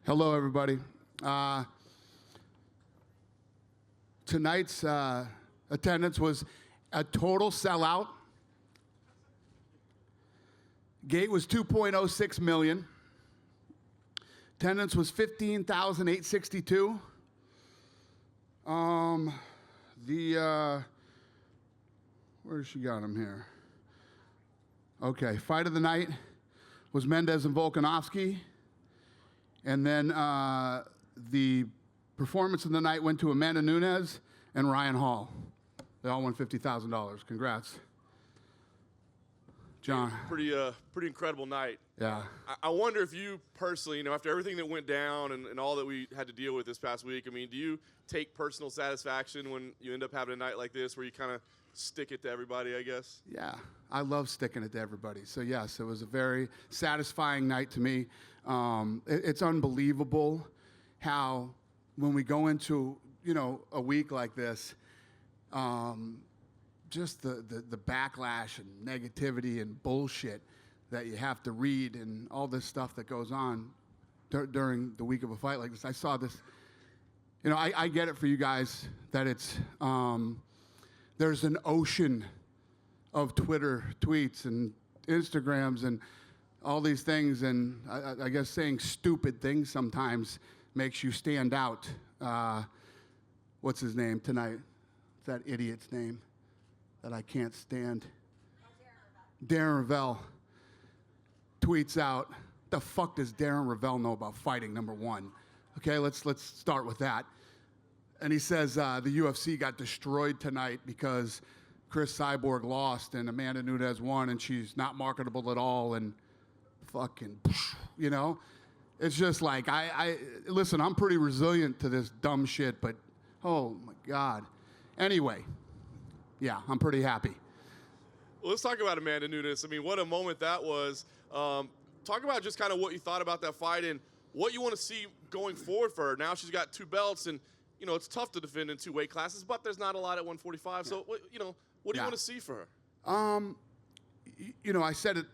Hello, everybody. Tonight's attendance was a total sellout. Gate was 2.06 million. Attendance was 15,862. Where she got him here? Okay, fight of the night was Mendez and Volkanovski. And then the performance of the night went to Amanda Nunes and Ryan Hall. They all won $50,000. Congrats. John. Pretty incredible night. Yeah. I wonder if you personally, after everything that went down and all that we had to deal with this past week, do you take personal satisfaction when you end up having a night like this where you kind of stick it to everybody, I guess? Yeah, I love sticking it to everybody. So yes, it was a very satisfying night to me. It's unbelievable how when we go into, a week like this, just the backlash and negativity and bullshit that you have to read and all this stuff that goes on during the week of a fight like this. I saw this, I get it for you guys that it's, there's an ocean of Twitter tweets and Instagrams and all these things, and I guess saying stupid things sometimes makes you stand out. What's his name tonight? What's that idiot's name that I can't stand? Darren Ravel tweets out, the fuck does Darren Ravel know about fighting, number one? Okay, let's start with that. And he says the UFC got destroyed tonight because Chris Cyborg lost and Amanda Nunes won and she's not marketable at all and fucking, It's just like, listen, I'm pretty resilient to this dumb shit, but oh my God. Anyway, yeah, I'm pretty happy. Well, let's talk about Amanda Nunes. What a moment that was. Talk about just kind of what you thought about that fight and what you want to see going forward for her. Now she's got two belts and, it's tough to defend in two weight classes, but there's not a lot at 145. Yeah. So, what do you want to see for her? I said it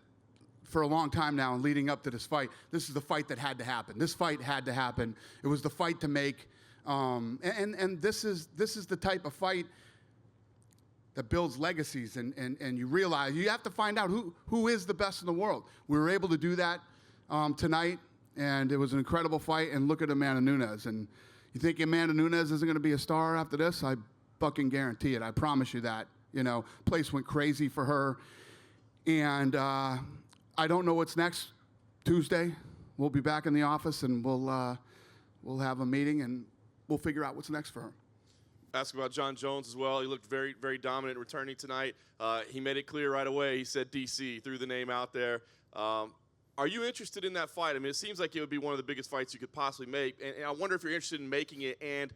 for a long time now and leading up to this fight. This is the fight that had to happen. This fight had to happen. It was the fight to make. And this is the type of fight that builds legacies and you realize you have to find out who is the best in the world. We were able to do that tonight, and it was an incredible fight. And look at Amanda Nunes. And you think Amanda Nunes isn't going to be a star after this? I fucking guarantee it. I promise you that. Place went crazy for her. And I don't know what's next. Tuesday, we'll be back in the office, and we'll have a meeting, and we'll figure out what's next for her. Ask about John Jones as well. He looked very, very dominant returning tonight. He made it clear right away. He said DC, threw the name out there. Are you interested in that fight? It seems like it would be one of the biggest fights you could possibly make. And I wonder if you're interested in making it. And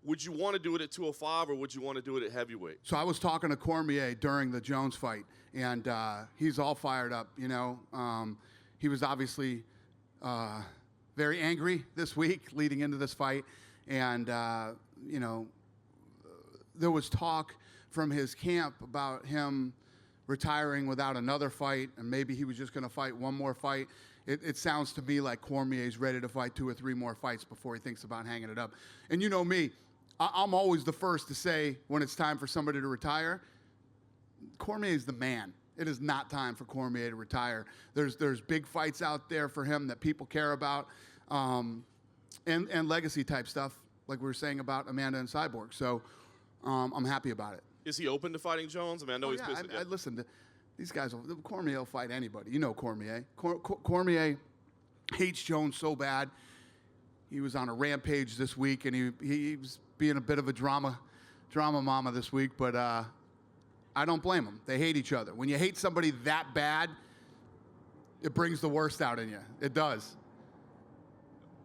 would you want to do it at 205 or would you want to do it at heavyweight? So I was talking to Cormier during the Jones fight, and he's all fired up. He was obviously very angry this week leading into this fight. And, there was talk from his camp about him retiring without another fight, and maybe he was just going to fight one more fight. It sounds to me like Cormier's ready to fight 2 or 3 more fights before he thinks about hanging it up. And you know me, I'm always the first to say when it's time for somebody to retire, Cormier's the man. It is not time for Cormier to retire. There's big fights out there for him that people care about, and legacy type stuff like we were saying about Amanda and Cyborg. So I'm happy about it. Is he open to fighting Jones? I know he's busy. Listen, these guys, Cormier will fight anybody. You know Cormier. Cormier hates Jones so bad. He was on a rampage this week, and he was being a bit of a drama mama this week, but I don't blame him. They hate each other. When you hate somebody that bad, it brings the worst out in you. It does.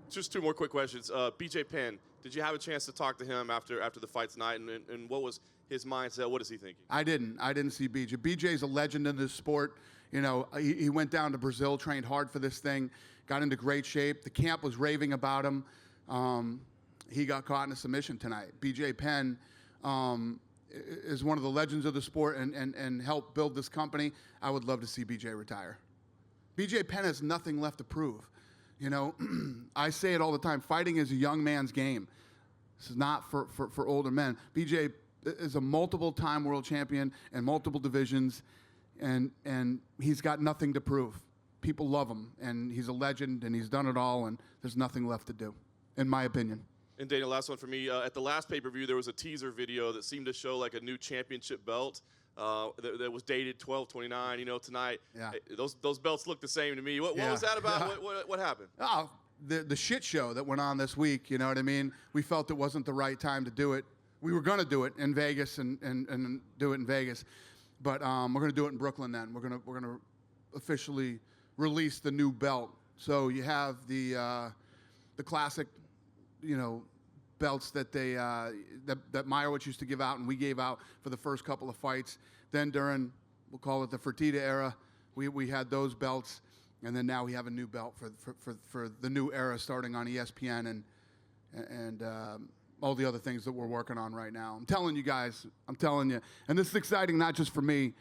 Just 2 more quick questions. BJ Penn, did you have a chance to talk to him after the fight tonight, and what was his mindset? What is he thinking? I didn't see BJ. BJ's a legend in this sport. He went down to Brazil, trained hard for this thing, got into great shape. The camp was raving about him. He got caught in a submission tonight. BJ Penn is one of the legends of the sport and helped build this company. I would love to see BJ retire. BJ Penn has nothing left to prove. You know, I say it all the time. Fighting is a young man's game. This is not for older men. BJ is a multiple-time world champion in multiple divisions, and he's got nothing to prove. People love him, and he's a legend, and he's done it all, and there's nothing left to do, in my opinion. And Dana, last one for me. At the last pay-per-view, there was a teaser video that seemed to show like a new championship belt that was dated 12/29. You know, tonight, Yeah. Those belts look the same to me. What Yeah. was that about? What happened? Oh, the shit show that went on this week, you know what I mean? We felt it wasn't the right time to do it. We were going to do it in Vegas and do it in Vegas, but we're going to do it in Brooklyn then. We're going to officially release the new belt. So you have the classic, you know, belts that they that Meyerowitz used to give out and we gave out for the first couple of fights. Then during, we'll call it the Fertitta era, we had those belts, and then now we have a new belt for the new era starting on ESPN and all the other things that we're working on right now. I'm telling you guys, and this is exciting not just for me,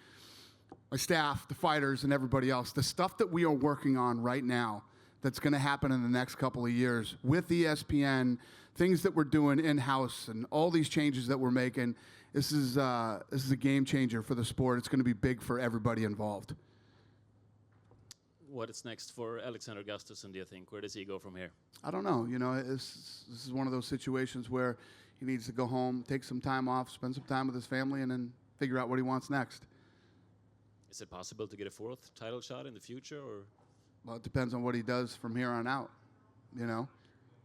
my staff, the fighters, and everybody else. The stuff that we are working on right now that's going to happen in the next couple of years with ESPN, things that we're doing in-house, and all these changes that we're making, this is a game changer for the sport. It's going to be big for everybody involved. What is next for Alexander Gustafson, do you think? Where does he go from here? I don't know. You know, this is one of those situations where he needs to go home, take some time off, spend some time with his family, and then figure out what he wants next. Is it possible to get a fourth title shot in the future, or? Well, it depends on what he does from here on out. You know,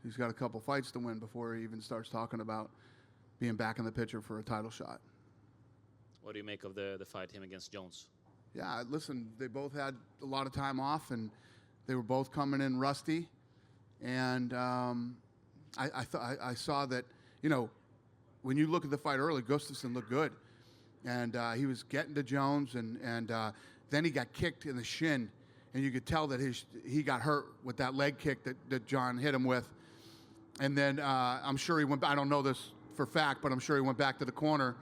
he's got a couple fights to win before he even starts talking about being back in the picture for a title shot. What do you make of the fight him against Jones? Yeah, listen, they both had a lot of time off, and they were both coming in rusty. And I saw that, you know, when you look at the fight early, Gustafson looked good. And he was getting to Jones, and then he got kicked in the shin. And you could tell that he got hurt with that leg kick that John hit him with. And then I'm sure he went, I don't know this for fact, but I'm sure he went back to the corner.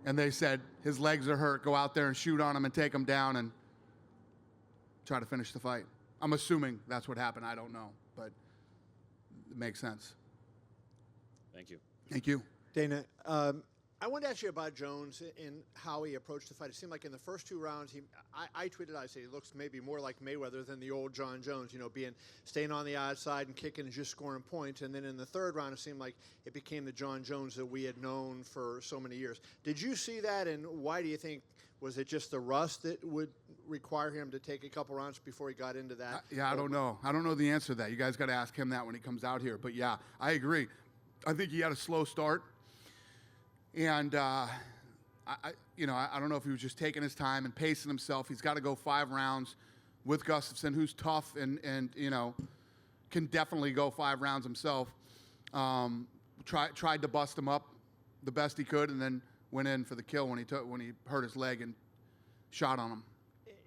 And they said, his legs are hurt, go out there and shoot on him and take him down and try to finish the fight. I'm assuming that's what happened. I don't know, but it makes sense. Thank you. Thank you. Dana, I wanted to ask you about Jones and how he approached the fight. It seemed like in the first two rounds, I tweeted, I said he looks maybe more like Mayweather than the old John Jones, you know, staying on the outside and kicking and just scoring points. And then in the third round, it seemed like it became the John Jones that we had known for so many years. Did you see that, and why do you think, was it just the rust that would require him to take a couple rounds before he got into that? Yeah, I don't know. I don't know the answer to that. You guys got to ask him that when he comes out here. But yeah, I agree. I think he had a slow start. And, I don't know if he was just taking his time and pacing himself. He's got to go 5 rounds with Gustafson, who's tough and you know, can definitely go 5 rounds himself. Tried to bust him up the best he could, and then went in for the kill when he hurt his leg and shot on him.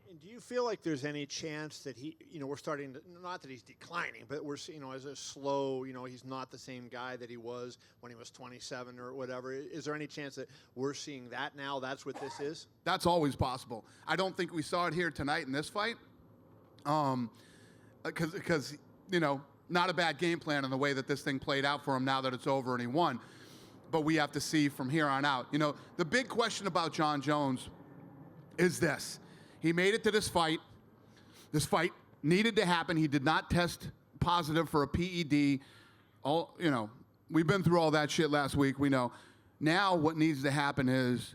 And do you feel like there's any chance that he, you know, we're starting to, not that he's declining, but we're seeing, you know, as a slow, you know, he's not the same guy that he was when he was 27 or whatever. Is there any chance that we're seeing that now? That's what this is? That's always possible. I don't think we saw it here tonight in this fight. Because, you know, not a bad game plan in the way that this thing played out for him now that it's over and he won. But we have to see from here on out. You know, the big question about John Jones is this. He made it to this fight. This fight needed to happen. He did not test positive for a PED. You know, we've been through all that shit last week. We know. Now what needs to happen is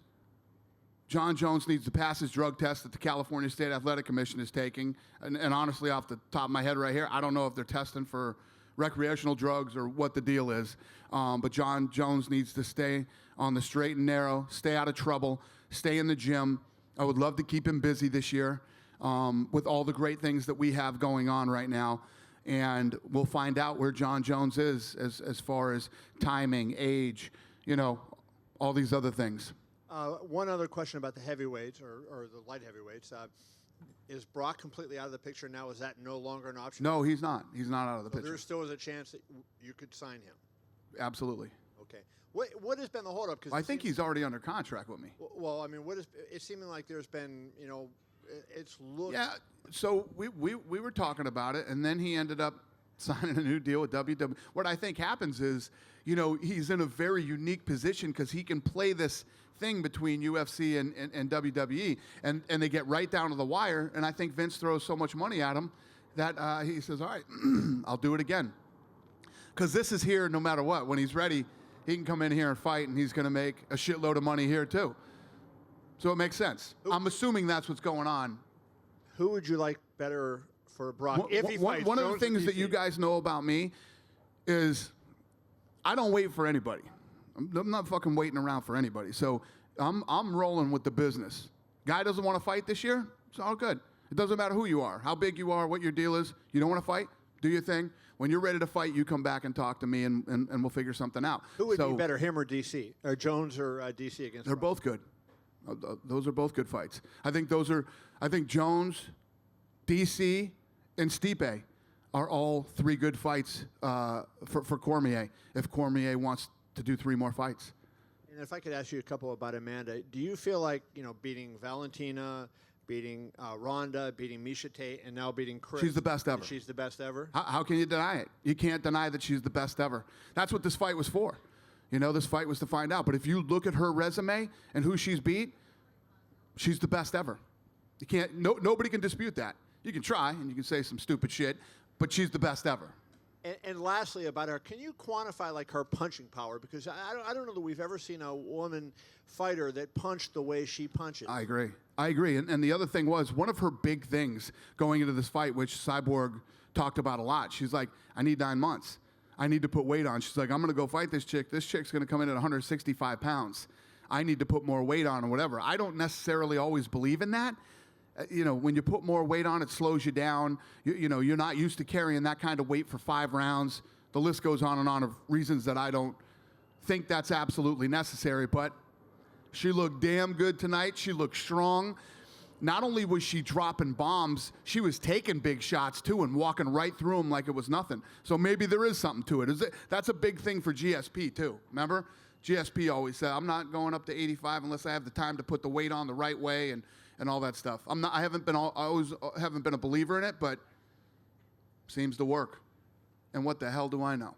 John Jones needs to pass his drug test that the California State Athletic Commission is taking. And honestly, off the top of my head right here, I don't know if they're testing for recreational drugs or what the deal is. But John Jones needs to stay on the straight and narrow, stay out of trouble, stay in the gym. I would love to keep him busy this year with all the great things that we have going on right now. And we'll find out where John Jones is as far as timing, age, you know, all these other things. One other question about the heavyweights or the light heavyweights. Is Brock completely out of the picture now? Is that no longer an option? No, he's not. He's not out of the picture. There still is a chance that you could sign him? Absolutely. Okay. What has been the holdup? I think he's already under contract with me. Well, I mean, it's seeming like there's been, you know, it's looked. Yeah. So we were talking about it, and then he ended up signing a new deal with WWE. What I think happens is, you know, he's in a very unique position because he can play this thing between UFC and WWE, and they get right down to the wire. And I think Vince throws so much money at him that he says, all right, I'll do it again. Because this is here no matter what. When he's ready, he can come in here and fight, and he's going to make a shitload of money here too. So it makes sense. I'm assuming that's what's going on. Who would you like better for Brock if he fights? One of the Jones or things that DC? you guys know about me is I don't wait for anybody. I'm not fucking waiting around for anybody. So I'm rolling with the business. Guy doesn't want to fight this year? It's all good. It doesn't matter who you are, how big you are, what your deal is. You don't want to fight? Do your thing. When you're ready to fight, you come back and talk to me, and we'll figure something out. Who would be better, him or DC? Or Jones or DC against They're Brock? both good. Those are both good fights. I think Jones, DC, and Stipe are all three good fights for Cormier, if Cormier wants to do 3 more fights. And if I could ask you a couple about Amanda, do you feel like, you know, beating Valentina, beating Ronda, beating Miesha Tate, and now beating Chris? She's the best ever. She's the best ever? How can you deny it? You can't deny that she's the best ever. That's what this fight was for. You know, this fight was to find out. But if you look at her resume and who she's beat, she's the best ever. You can't. Nobody can dispute that. You can try and you can say some stupid shit, but she's the best ever. And lastly about her, can you quantify like her punching power? Because I don't know that we've ever seen a woman fighter that punched the way she punches. I agree. And the other thing was, one of her big things going into this fight, which Cyborg talked about a lot, she's like, I need 9 months. I need to put weight on. She's like, I'm going to go fight this chick. This chick's going to come in at 165 pounds. I need to put more weight on or whatever. I don't necessarily always believe in that. You know, when you put more weight on, it slows you down. You know, you're not used to carrying that kind of weight for 5 rounds. The list goes on and on of reasons that I don't think that's absolutely necessary. But she looked damn good tonight. She looked strong. Not only was she dropping bombs, she was taking big shots too and walking right through them like it was nothing. So maybe there is something to it. That's a big thing for GSP too. Remember? GSP always said, I'm not going up to 85 unless I have the time to put the weight on the right way and all that stuff. I always haven't been a believer in it, but seems to work. And what the hell do I know?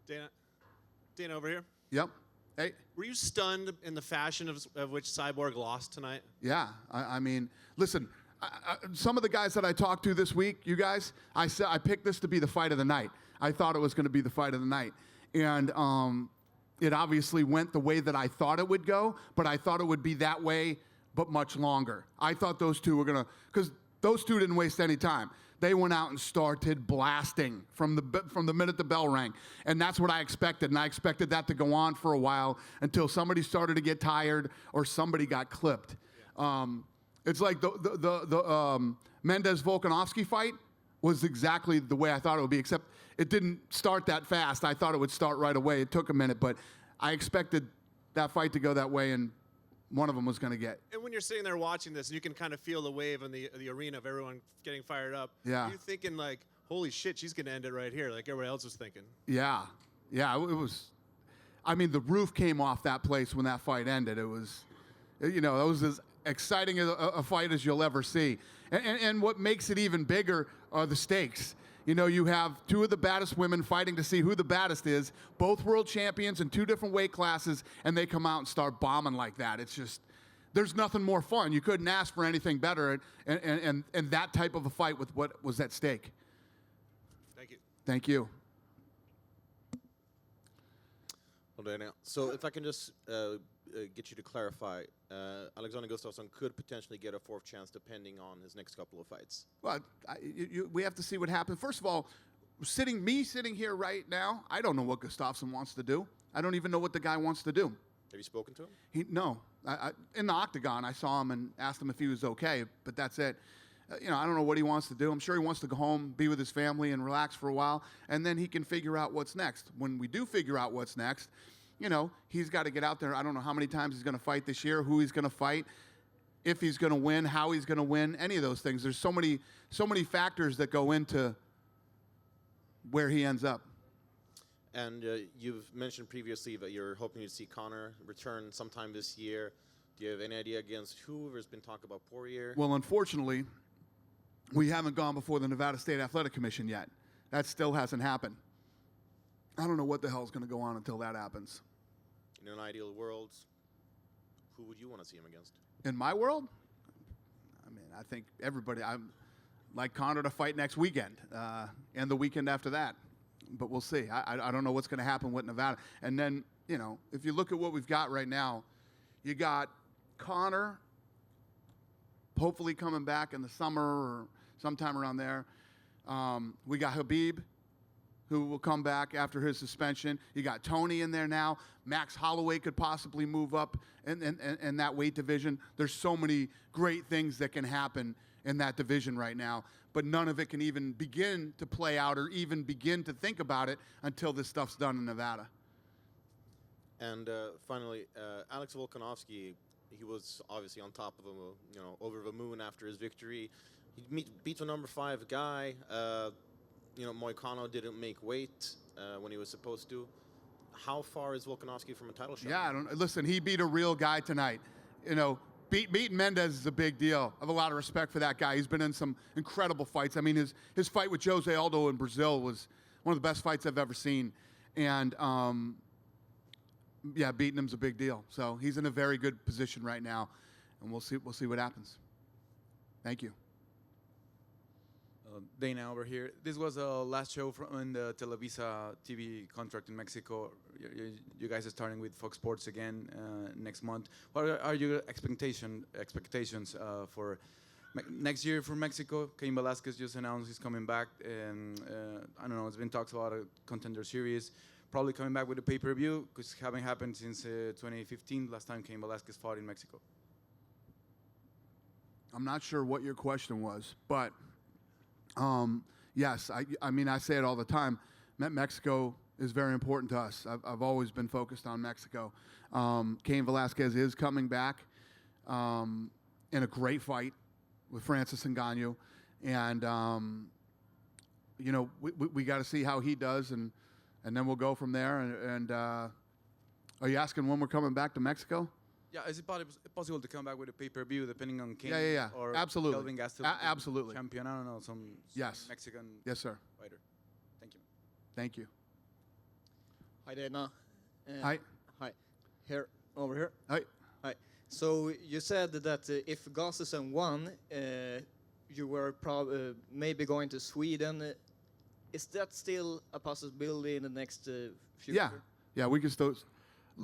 Dana over here. Yep. Hey. Were you stunned in the fashion of which Cyborg lost tonight? Yeah. I mean, listen, some of the guys that I talked to this week, you guys, I said I picked this to be the fight of the night. I thought it was going to be the fight of the night. And it obviously went the way that I thought it would go, but I thought it would be that way, but much longer. I thought those two were going to, because those two didn't waste any time. They went out and started blasting from the minute the bell rang. And that's what I expected. And I expected that to go on for a while until somebody started to get tired or somebody got clipped. It's like the Mendez-Volkanovski fight was exactly the way I thought it would be, except it didn't start that fast. I thought it would start right away. It took a minute, but I expected that fight to go that way, and one of them was going to get. And when you're sitting there watching this, and you can kind of feel the wave in the arena of everyone getting fired up. Yeah. Are you thinking like, holy shit, she's going to end it right here, like everybody else was thinking? Yeah. It was. I mean, the roof came off that place when that fight ended. It was, you know, it was as exciting a fight as you'll ever see. And what makes it even bigger are the stakes. You know, you have 2 of the baddest women fighting to see who the baddest is, both world champions in 2 different weight classes, and they come out and start bombing like that. It's just, there's nothing more fun. You couldn't ask for anything better, and that type of a fight with what was at stake. Thank you. Thank you. Well, Dana, so if I can just get you to clarify, Alexander Gustafson could potentially get a 4th chance depending on his next couple of fights. Well, we have to see what happens. First of all, sitting here right now, I don't know what Gustafson wants to do. I don't even know what the guy wants to do. Have you spoken to him? No. In the octagon, I saw him and asked him if he was okay, but that's it. You know, I don't know what he wants to do. I'm sure he wants to go home, be with his family, and relax for a while, and then he can figure out what's next. When we do figure out what's next, you know, he's got to get out there. I don't know how many times he's going to fight this year, who he's going to fight, if he's going to win, how he's going to win, any of those things. There's so many factors that go into where he ends up. And you've mentioned previously that you're hoping to see Conor return sometime this year. Do you have any idea against who? There's been talk about Poirier. Well, unfortunately, we haven't gone before the Nevada State Athletic Commission yet. That still hasn't happened. I don't know what the hell's going to go on until that happens. In an ideal world, who would you want to see him against? In my world, I mean, I think everybody. I'm like Conor to fight next weekend and the weekend after that. But we'll see. I don't know what's going to happen with Nevada. And then, you know, if you look at what we've got right now, you got Conor hopefully coming back in the summer or sometime around there. We got Khabib, who will come back after his suspension. You got Tony in there now. Max Holloway could possibly move up in that weight division. There's so many great things that can happen in that division right now, but none of it can even begin to play out or even begin to think about it until this stuff's done in Nevada. And finally, Alex Volkanovski, he was obviously on top of him, over the moon after his victory. He beat a number 5 guy. Moicano didn't make weight when he was supposed to. How far is Volkanovski from a title shot? Yeah, listen, he beat a real guy tonight. You know, beating Mendez is a big deal. I have a lot of respect for that guy. He's been in some incredible fights. I mean, his fight with Jose Aldo in Brazil was one of the best fights I've ever seen. And, beating him's a big deal. So he's in a very good position right now, and we'll see what happens. Thank you. Dana over here. This was the last show in the Televisa TV contract in Mexico. You guys are starting with Fox Sports again next month. What are your expectations for next year for Mexico? Cain Velasquez just announced he's coming back, and I don't know. It's been talks about a contender series, probably coming back with a pay-per-view because it haven't happened since 2015. Last time Cain Velasquez fought in Mexico. I'm not sure what your question was, but. Yes, I mean, I say it all the time. Mexico is very important to us. I've always been focused on Mexico. Cain Velasquez is coming back in a great fight with Francis Ngannou. And, we got to see how he does, and then we'll go from there. And are you asking when we're coming back to Mexico? Yeah, is it possible to come back with a pay-per-view depending on Cain? Yeah. Or absolutely. Kelvin Gastelum, absolutely. champion? I don't know, some yes. Mexican yes, sir. fighter. Thank you. Thank you. Hi, Dana. Hi. Hi. Here, over here. Hi. Hi. So you said that if Gustafson won, you were maybe going to Sweden. Is that still a possibility in the next future? Yeah, we can still.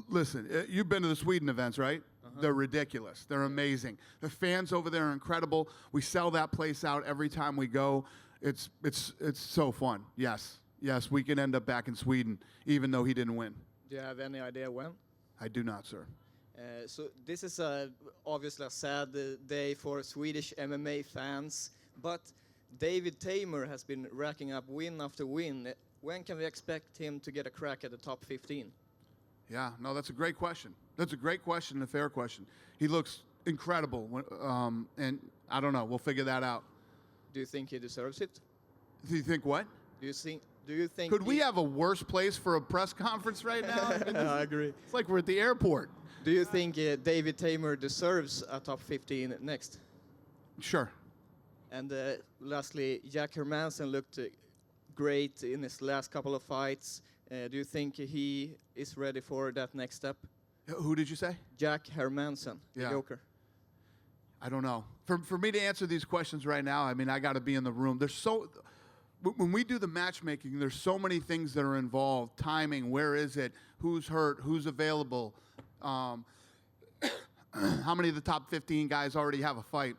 Listen, you've been to the Sweden events, right? Uh-huh. They're ridiculous. They're amazing. The fans over there are incredible. We sell that place out every time we go. It's so fun. Yes, we can end up back in Sweden, even though he didn't win. Do you have any idea when? I do not, sir. So this is obviously a sad day for Swedish MMA fans, but David Tamer has been racking up win after win. When can we expect him to get a crack at the top 15? Yeah, no, that's a great question. That's a great question and a fair question. He looks incredible, and I don't know. We'll figure that out. Do you think he deserves it? Do you think what? Do you think? Could we have a worse place for a press conference right now? I mean, I agree. It's like we're at the airport. Do you think David Tamer deserves a top 15 next? Sure. And lastly, Jack Hermanson looked great in his last couple of fights. Do you think he is ready for that next step? Who did you say? Jack Hermanson, the Joker. I don't know. For me to answer these questions right now, I mean, I got to be in the room. When we do the matchmaking, there's so many things that are involved. Timing, where is it? Who's hurt? Who's available? How many of the top 15 guys already have a fight?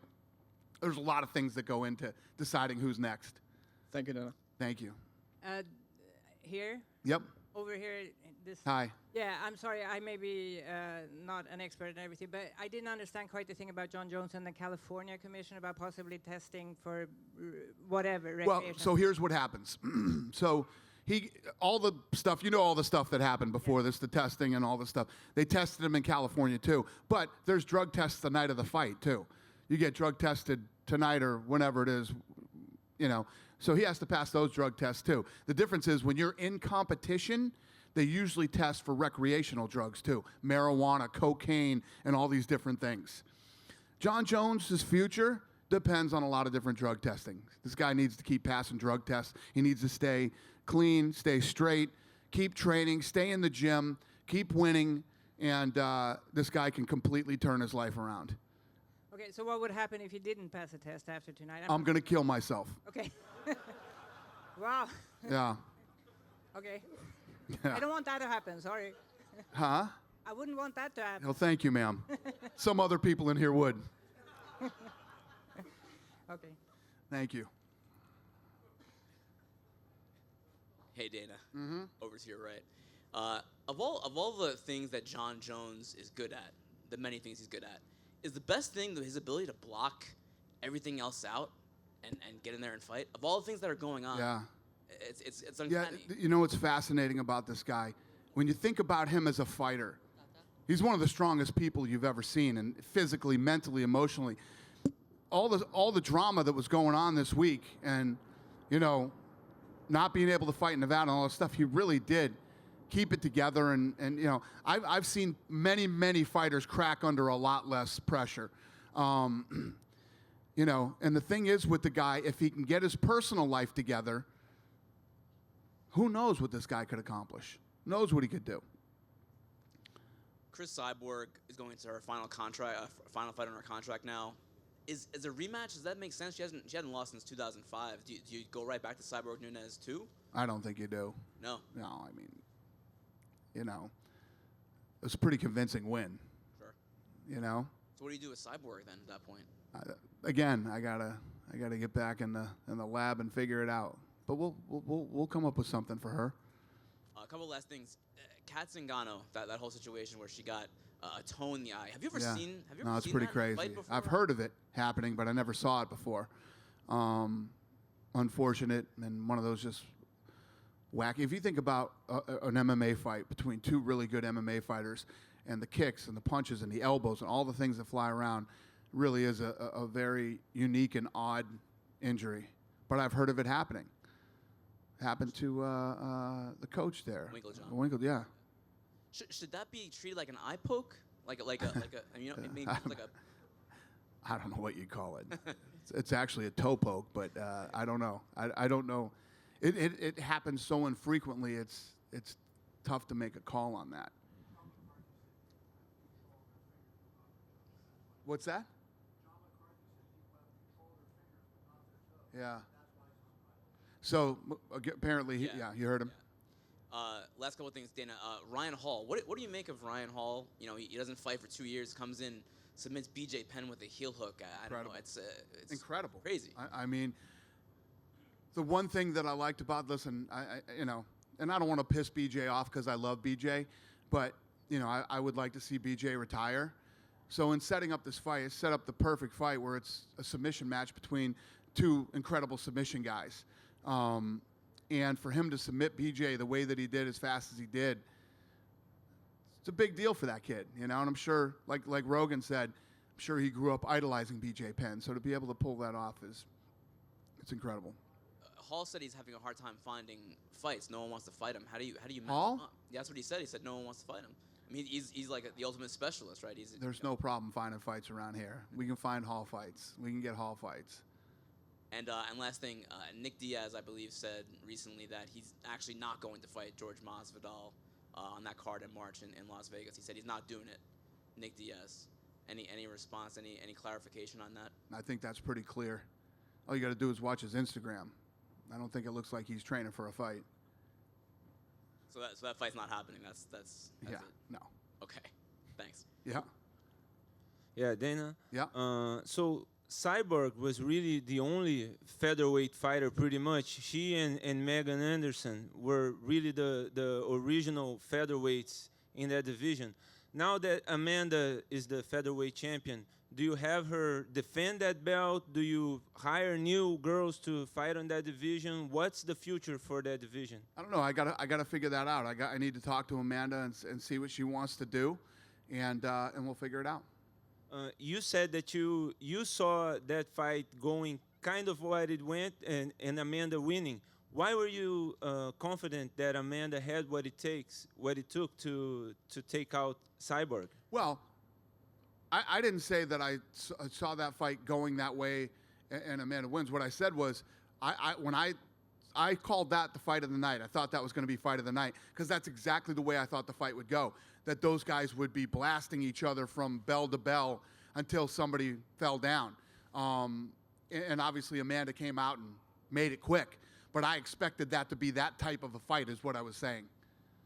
There's a lot of things that go into deciding who's next. Thank you, Dana. Thank you. Here? Yep. Over here. Hi. Yeah, I'm sorry. I may be not an expert in everything, but I didn't understand quite the thing about John Jones and the California Commission about possibly testing for whatever. Well, so here's what happens. So all the stuff, all the stuff that happened before this, the testing and all the stuff. They tested him in California too, but there's drug tests the night of the fight too. You get drug tested tonight or whenever it is, So he has to pass those drug tests too. The difference is when you're in competition, they usually test for recreational drugs too. Marijuana, cocaine, and all these different things. John Jones' future Depends on a lot of different drug testing. This guy needs to keep passing drug tests. He needs to stay clean, stay straight, keep training, stay in the gym, keep winning, and this guy can completely turn his life around. Okay, so what would happen if you didn't pass a test after tonight? I'm going to kill myself. Okay. Wow. Yeah. Okay. Yeah. I don't want that to happen, sorry. Huh? I wouldn't want that to happen. Well, thank you, ma'am. Some other people in here would. Okay. Thank you. Hey Dana, over to your right. Of all the things that John Jones is good at, the many things he's good at, is the best thing his ability to block everything else out and get in there and fight. Of all the things that are going on, Yeah. it's Yeah, uncanny. you know what's fascinating about this guy? When you think about him as a fighter, he's one of the strongest people you've ever seen, and physically, mentally, emotionally. All the drama that was going on this week, and not being able to fight in Nevada and all that stuff, he really did keep it together. And I've seen many fighters crack under a lot less pressure. And the thing is with the guy, if he can get his personal life together, who knows what this guy could accomplish? Knows what he could do. Chris Cyborg is going to her final final fight on her contract now. Is a rematch? Does that make sense? She hasn't lost since 2005. Do you go right back to Cyborg Nunez too? I don't think you do. No. No, I mean, it's a pretty convincing win. Sure. So what do you do with Cyborg then at that point? Again, I gotta get back in the lab and figure it out. But we'll come up with something for her. A couple last things. Kat Zingano, that whole situation where she got a toe in the eye. Have you ever seen? Have you ever No, it's seen pretty that in a crazy. fight before? I've heard of it happening, but I never saw it before. Unfortunate, and one of those just wacky. If you think about an MMA fight between two really good MMA fighters, and the kicks and the punches and the elbows and all the things that fly around, really is a very unique and odd injury. But I've heard of it happening. Happened to the coach there. Winklejohn. Winkle, yeah. Should that be treated like an eye poke? Like a maybe like a. I don't know what you call it. It's actually a toe poke, but I don't know. I don't know. It happens so infrequently. It's tough to make a call on that. What's that? Yeah. So apparently, Yeah. you heard him. Last couple of things, Dana. Ryan Hall. What do you make of Ryan Hall? He doesn't fight for 2 years. Comes in, submits BJ Penn with a heel hook. I don't know. It's incredible. Crazy. I mean, the one thing that I liked about this, and and I don't want to piss BJ off because I love BJ, but I would like to see BJ retire. So in setting up this fight, it set up the perfect fight where it's a submission match between two incredible submission guys. And for him to submit BJ the way that he did, as fast as he did, it's a big deal for that kid, And I'm sure, like Rogan said, I'm sure he grew up idolizing BJ Penn. So to be able to pull that off it's incredible. Hall said he's having a hard time finding fights. No one wants to fight him. How do you match Hall? him up? Yeah, that's what he said. He said no one wants to fight him. I mean, he's like the ultimate specialist, right? There's no problem finding fights around here. We can find Hall fights. We can get Hall fights. And last thing, Nick Diaz, I believe, said recently that he's actually not going to fight George Masvidal on that card in March in Las Vegas. He said he's not doing it. Nick Diaz. Any response? Any clarification on that? I think that's pretty clear. All you got to do is watch his Instagram. I don't think it looks like he's training for a fight. So that fight's not happening. That's Yeah. it. No. Okay. Thanks. Yeah. Yeah, Dana. Yeah. So Cyborg was really the only featherweight fighter, pretty much. She and Megan Anderson were really the original featherweights in that division. Now that Amanda is the featherweight champion, do you have her defend that belt? Do you hire new girls to fight on that division? What's the future for that division? I don't know. I gotta figure that out. I need to talk to Amanda and see what she wants to do, and we'll figure it out. You said that you saw that fight going kind of what it went and Amanda winning. Why were you confident that Amanda had what it took to take out Cyborg? Well, I didn't say that I saw that fight going that way and Amanda wins. What I said was, when I called that the fight of the night. I thought that was going to be fight of the night because that's exactly the way I thought the fight would go. That those guys would be blasting each other from bell to bell until somebody fell down. And obviously Amanda came out and made it quick. But I expected that to be that type of a fight is what I was saying.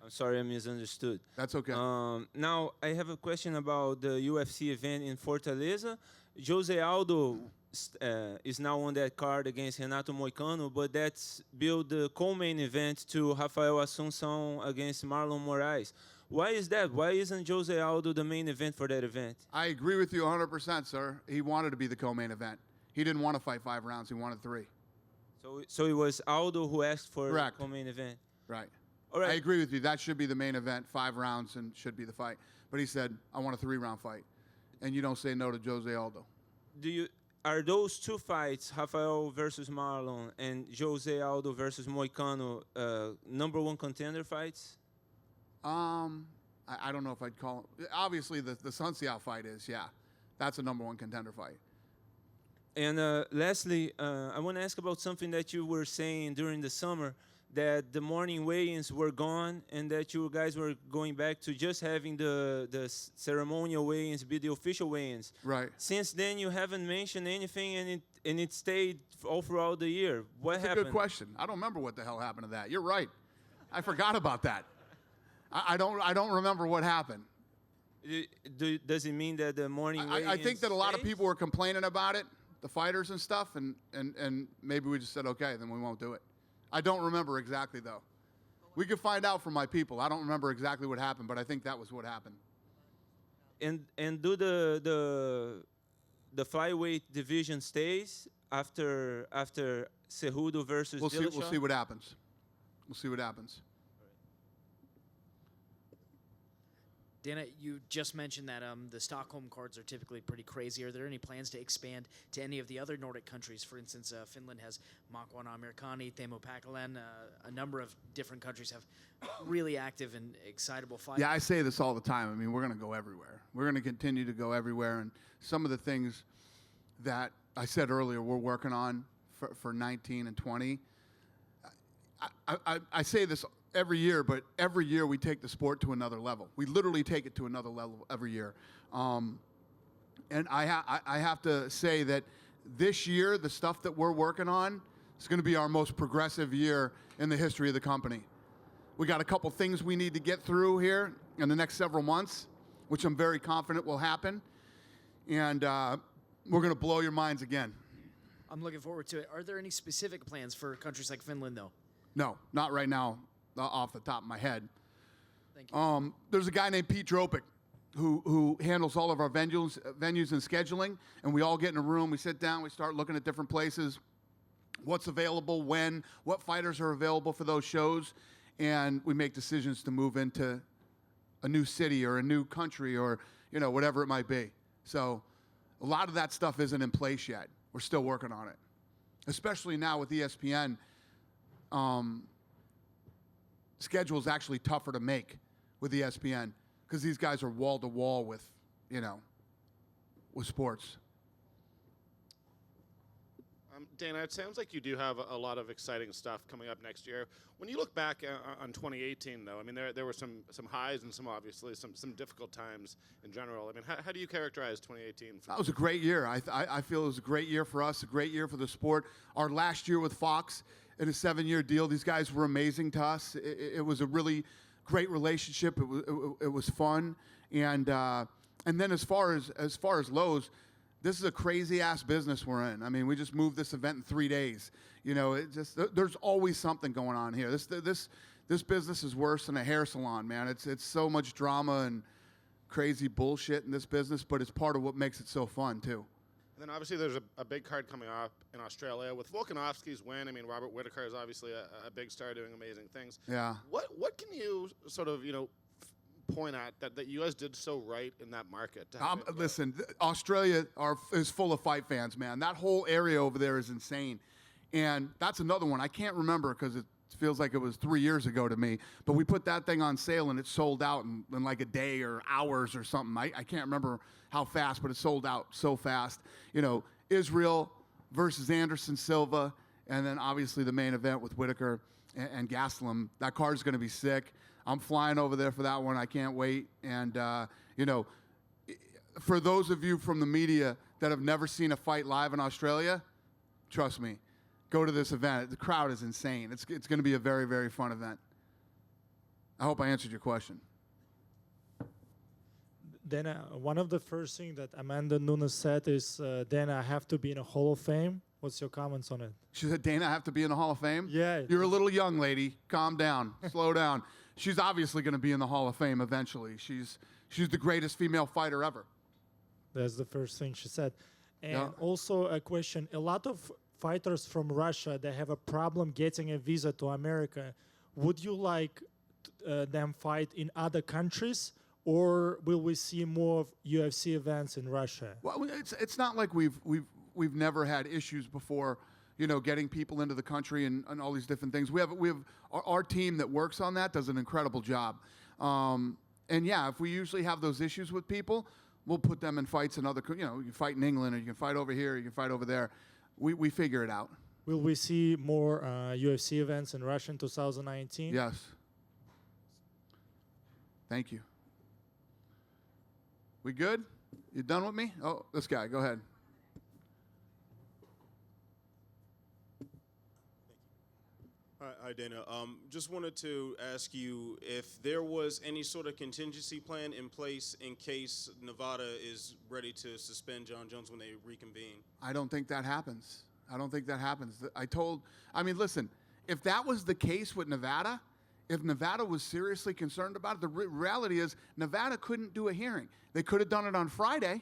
I'm sorry, I misunderstood. That's okay. Now, I have a question about the UFC event in Fortaleza. Jose Aldo is now on that card against Renato Moicano, but that's billed the co-main event to Rafael Assunção against Marlon Moraes. Why is that? Why isn't Jose Aldo the main event for that event? I agree with you 100%, sir. He wanted to be the co-main event. He didn't want to fight 5 rounds. He wanted 3. So it was Aldo who asked for Correct. the co-main event? Right. All right. I agree with you. That should be the main event, 5 rounds, and should be the fight. But he said, I want a 3-round fight. And you don't say no to Jose Aldo. Are those 2 fights, Rafael versus Marlon and Jose Aldo versus Moicano, number 1 contender fights? I don't know if I'd call it. Obviously, the Sun Xiao fight is, yeah. That's a number 1 contender fight. And lastly, I want to ask about something that you were saying during the summer, that the morning weigh-ins were gone and that you guys were going back to just having the ceremonial weigh-ins be the official weigh-ins. Right. Since then, you haven't mentioned anything, and it stayed all throughout the year. What That's happened? a good question. I don't remember what the hell happened to that. You're right. I forgot about that. I don't remember what happened. Does it mean that the morning weigh-ins I think that a lot of stayed? people were complaining about it, the fighters and stuff, and maybe we just said, okay, then we won't do it. I don't remember exactly, though. We could find out from my people. I don't remember exactly what happened, but I think that was what happened. And do the flyweight division stays after Cejudo versus Dillashaw? We'll see what happens. We'll see what happens. Dana, you just mentioned that the Stockholm cards are typically pretty crazy. Are there any plans to expand to any of the other Nordic countries? For instance, Finland has Makwan Amirkhani, Teemu Packalén. A number of different countries have really active and excitable fights. Yeah, I say this all the time. I mean, we're going to go everywhere. We're going to continue to go everywhere. And some of the things that I said earlier we're working on for 19 and 20, I say this every year, but every year we take the sport to another level. We literally take it to another level every year. And I have to say that this year, the stuff that we're working on is going to be our most progressive year in the history of the company. We got a couple things we need to get through here in the next several months, which I'm very confident will happen. And we're going to blow your minds again. I'm looking forward to it. Are there any specific plans for countries like Finland, though? No, not right now. Off the top of my head. Thank you. There's a guy named Pete Dropic who handles all of our venues and scheduling, and we all get in a room, we sit down, we start looking at different places, what's available, when, what fighters are available for those shows, and we make decisions to move into a new city or a new country or, whatever it might be. So a lot of that stuff isn't in place yet. We're still working on it, especially now with ESPN. Schedule is actually tougher to make with ESPN because these guys are wall to wall with sports. Dana, it sounds like you do have a lot of exciting stuff coming up next year. When you look back on 2018, though, I mean, there were some highs and some obviously some difficult times in general. I mean, how do you characterize 2018? That was a great year. I feel it was a great year for us, a great year for the sport. Our last year with Fox, in a 7-year deal, these guys were amazing to us. It was a really great relationship. It was fun, and then as far as lows, this is a crazy ass business we're in. I mean, we just moved this event in 3 days. There's always something going on here. This business is worse than a hair salon, man. It's so much drama and crazy bullshit in this business, but it's part of what makes it so fun too. And then obviously there's a big card coming up in Australia with Volkanovski's win. I mean, Robert Whittaker is obviously a big star doing amazing things. Yeah. What can you sort of point at that you guys did so right in that market? Listen, Australia is full of fight fans, man. That whole area over there is insane, and that's another one I can't remember because it feels like it was 3 years ago to me. But we put that thing on sale and it sold out in like a day or hours or something. I can't remember how fast, but it sold out so fast. Israel, versus Anderson Silva, and then obviously the main event with Whitaker and Gastelum. That card's going to be sick. I'm flying over there for that one. I can't wait. And, you know, for those of you from the media that have never seen a fight live in Australia, trust me, go to this event. The crowd is insane. It's going to be a very, very fun event. I hope I answered your question. Dana, one of the first things that Amanda Nunes said is, Dana, I have to be in a Hall of Fame. What's your comments on it? She said, Dana, I have to be in the Hall of Fame? Yeah. You're a little young, lady. Calm down. Slow down. She's obviously going to be in the Hall of Fame eventually. She's the greatest female fighter ever. That's the first thing she said. And Yeah. also a question. A lot of fighters from Russia, they have a problem getting a visa to America. Would you like them fight in other countries, or will we see more of UFC events in Russia? Well, it's not like we've never had issues before, you know, getting people into the country and all these different things. We have our team that works on that does an incredible job. And yeah, if we usually have those issues with people, we'll put them in fights in other, you know, you can fight in England, or you can fight over here, or you can fight over there. We figure it out. Will we see more UFC events in Russia in 2019? Yes. Thank you. We good? You done with me? Oh, this guy, go ahead. Hi, Dana. Just wanted to ask you if there was any sort of contingency plan in place in case Nevada is ready to suspend John Jones when they reconvene. I don't think that happens. I don't think that happens. I mean, listen, if that was the case with Nevada, if Nevada was seriously concerned about it, the reality is Nevada couldn't do a hearing. They could have done it on Friday.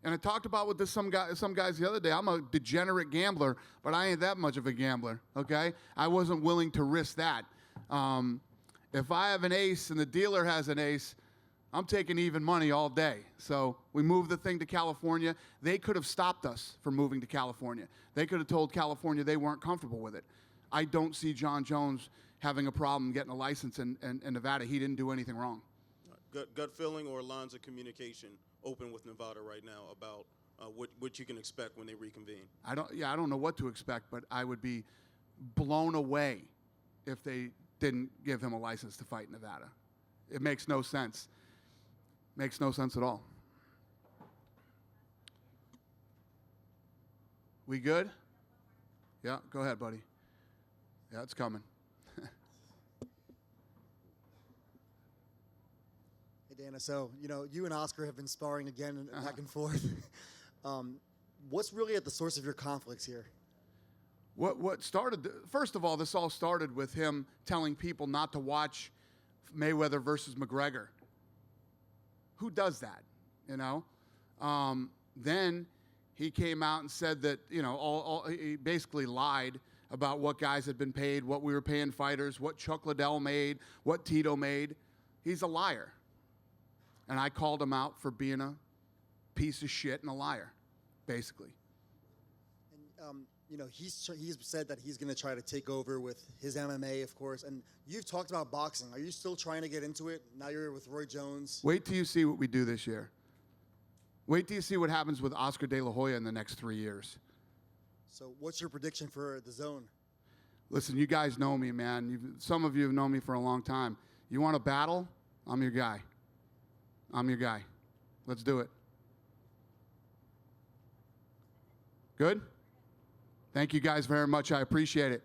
And I talked about with some guys the other day. I'm a degenerate gambler, but I ain't that much of a gambler, okay? I wasn't willing to risk that. If I have an ace and the dealer has an ace, I'm taking even money all day. So we moved the thing to California. They could have stopped us from moving to California. They could have told California they weren't comfortable with it. I don't see John Jones having a problem getting a license in Nevada. He didn't do anything wrong. Gut feeling or lines of communication open with Nevada right now about what you can expect when they reconvene? I don't know what to expect, but I would be blown away if they didn't give him a license to fight in Nevada. It makes no sense. Makes no sense at all. We good? Yeah, go ahead, buddy. Yeah, it's coming. Hey, Dana, so, you know, you and Oscar have been sparring again and back and forth. What's really at the source of your conflicts here? What started, first of all, this all started with him telling people not to watch Mayweather versus McGregor. Who does that, you know? Then he came out and said that, you know, he basically lied about what guys had been paid, what we were paying fighters, what Chuck Liddell made, what Tito made. He's a liar. And I called him out for being a piece of shit and a liar, basically. And, you know, he's said that he's going to try to take over with his MMA, of course. And you've talked about boxing. Are you still trying to get into it? Now you're with Roy Jones. Wait till you see what we do this year. Wait till you see what happens with Oscar De La Hoya in the next 3 years. So what's your prediction for the zone? Listen, you guys know me, man. Some of you have known me for a long time. You want to battle? I'm your guy. I'm your guy. Let's do it. Good? Thank you guys very much. I appreciate it.